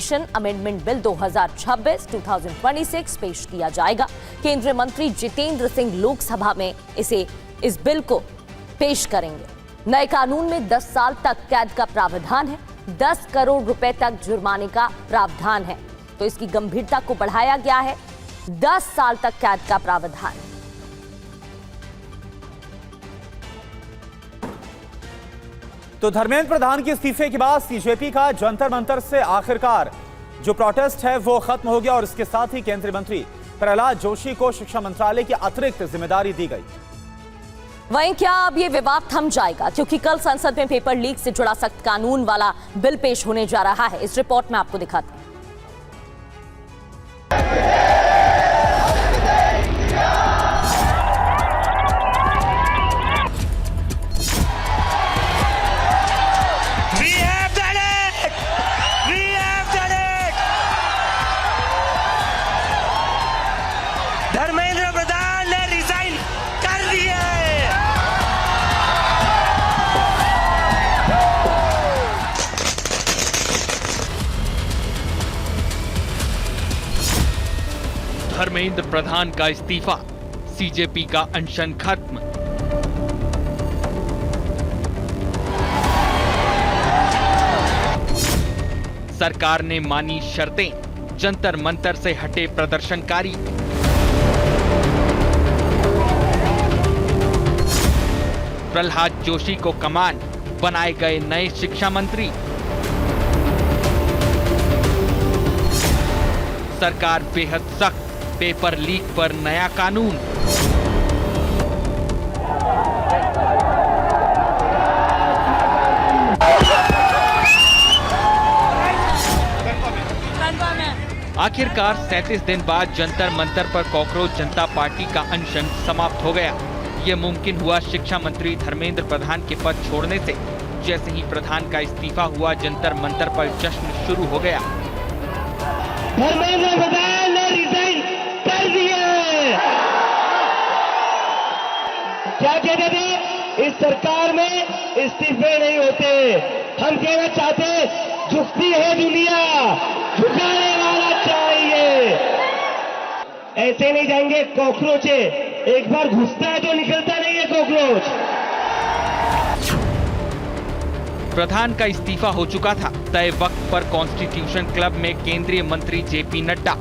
Amendment bill 2026 पेश किया जाएगा। केंद्रीय मंत्री जितेंद्र सिंह लोकसभा में इस बिल को पेश करेंगे। नए कानून में 10 साल तक कैद का प्रावधान है, 10 करोड़ रुपए तक जुर्माने का प्रावधान है। तो इसकी गंभीरता को बढ़ाया गया है, 10 साल तक कैद का प्रावधान। तो धर्मेंद्र प्रधान के इस्तीफे के बाद सीजेपी का जंतर मंतर से आखिरकार जो प्रोटेस्ट है वो खत्म हो गया और इसके साथ ही केंद्रीय मंत्री प्रहलाद जोशी को शिक्षा मंत्रालय की अतिरिक्त जिम्मेदारी दी गई। वहीं क्या अब ये विवाद थम जाएगा, क्योंकि कल संसद में पेपर लीक से जुड़ा सख्त कानून वाला बिल पेश होने जा रहा है। इस रिपोर्ट में आपको दिखाते हैं। धर्मेंद्र प्रधान ने रिजाइन कर दिया है। धर्मेंद्र प्रधान का इस्तीफा, सीजेपी का अनशन खत्म। सरकार ने मानी शर्तें, जंतर मंतर से हटे प्रदर्शनकारी। प्रहलाद जोशी को कमान, बनाए गए नए शिक्षा मंत्री। सरकार बेहद सख्त, पेपर लीक पर नया कानून। आखिरकार 37 दिन बाद जंतर मंतर पर कॉकरोच जनता पार्टी का अनशन समाप्त हो गया। ये मुमकिन हुआ शिक्षा मंत्री धर्मेंद्र प्रधान के पद छोड़ने से। जैसे ही प्रधान का इस्तीफा हुआ, जंतर मंतर पर जश्न शुरू हो गया। धर्मेंद्र प्रधान ने रिजाइन कर दिया है। क्या कहते थे, इस सरकार में इस्तीफे नहीं होते। हम कहना चाहते, झुकती है दुनिया, झुकाने वाला चाहिए। ऐसे नहीं जाएंगे कॉकरोच, एक बार घुसता है तो निकलता नहीं है कॉकरोच। प्रधान का इस्तीफा हो चुका था। तय वक्त पर कॉन्स्टिट्यूशन क्लब में केंद्रीय मंत्री जेपी नड्डा,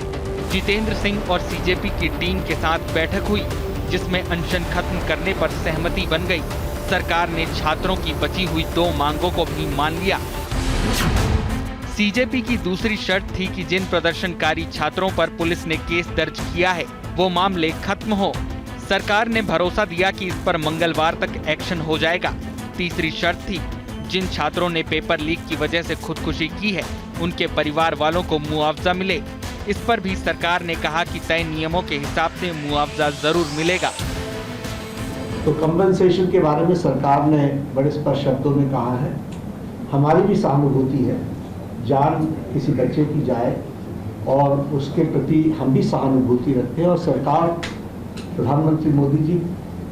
जितेंद्र सिंह और सीजेपी की टीम के साथ बैठक हुई, जिसमें अनशन खत्म करने पर सहमति बन गई। सरकार ने छात्रों की बची हुई 2 मांगों को भी मान लिया। सीजेपी की दूसरी शर्त थी कि जिन प्रदर्शनकारी छात्रों पर पुलिस ने केस दर्ज किया है, वो मामले खत्म हो। सरकार ने भरोसा दिया कि इस पर मंगलवार तक एक्शन हो जाएगा। तीसरी शर्त थी, जिन छात्रों ने पेपर लीक की वजह से खुदकुशी की है, उनके परिवार वालों को मुआवजा मिले। इस पर भी सरकार ने कहा कि तय नियमों के हिसाब से मुआवजा जरूर मिलेगा। तो कंपनसेशन के बारे में सरकार ने बड़े स्पष्ट शब्दों में कहा है। हमारी भी सहानुभूति है, जान किसी बच्चे की जाए और उसके प्रति हम भी सहानुभूति रखते हैं। और सरकार, प्रधानमंत्री मोदी जी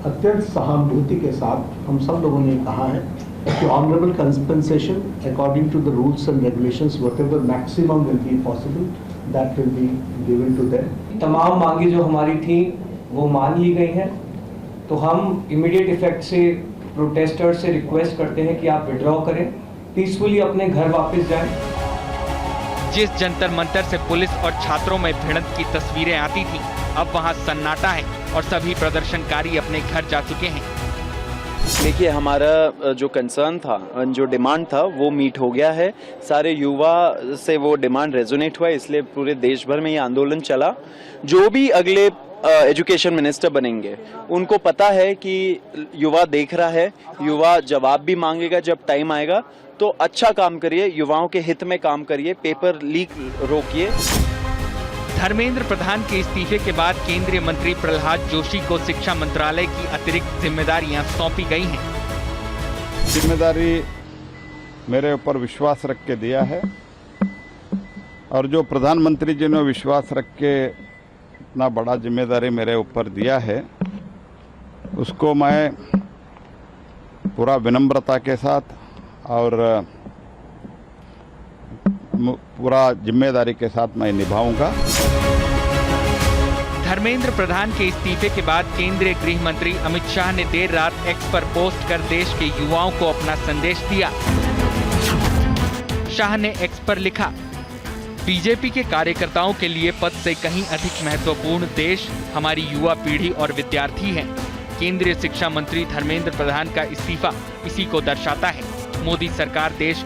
अत्यंत सहानुभूति के साथ हम सब लोगों ने कहा है कि honourable compensation according to the rules and regulations, whatever maximum will be possible, that will be given to them. तमाम मांगे जो हमारी थी वो मान ली गई हैं। तो हम इमीडिएट इफेक्ट से प्रोटेस्टर्स से रिक्वेस्ट करते हैं कि आप विड्रॉ करें, पीसफुली अपने घर वापस जाएं। जिस जंतर मंतर से पुलिस और छात्रों में भिड़ंत की तस्वीरें आती थी, अब वहां सन्नाटा है और सभी प्रदर्शनकारी अपने घर जा चुके हैं। देखिए, हमारा जो कंसर्न था, जो डिमांड था, वो मीट हो गया है। सारे युवा से वो डिमांड रेजोनेट हुआ, इसलिए पूरे देश भर में ये आंदोलन चला। जो भी अगले एजुकेशन मिनिस्टर बनेंगे, उनको पता है कि युवा देख रहा है, युवा जवाब भी मांगेगा जब टाइम आएगा। तो अच्छा काम करिए, युवाओं के हित में काम करिए, पेपर लीक रोकिए। धर्मेंद्र प्रधान के इस्तीफे के बाद केंद्रीय मंत्री प्रहलाद जोशी को शिक्षा मंत्रालय की अतिरिक्त जिम्मेदारियां सौंपी गई हैं। जिम्मेदारी मेरे ऊपर विश्वास रख के दिया है और जो प्रधानमंत्री जी ने विश्वास रख के इतना बड़ा जिम्मेदारी मेरे ऊपर दिया है, उसको मैं पूरा विनम्रता के साथ और पूरा जिम्मेदारी के साथ मैं निभाऊंगा। धर्मेंद्र प्रधान के इस्तीफे के बाद केंद्रीय गृह मंत्री अमित शाह ने देर रात एक्स पर पोस्ट कर देश के युवाओं को अपना संदेश दिया। शाह ने एक्स पर लिखा, बीजेपी के कार्यकर्ताओं के लिए पद से कहीं अधिक महत्वपूर्ण देश, हमारी युवा पीढ़ी और विद्यार्थी हैं। केंद्रीय शिक्षा मंत्री धर्मेंद्र प्रधान का इस्तीफा इसी को दर्शाता है। मोदी सरकार देश के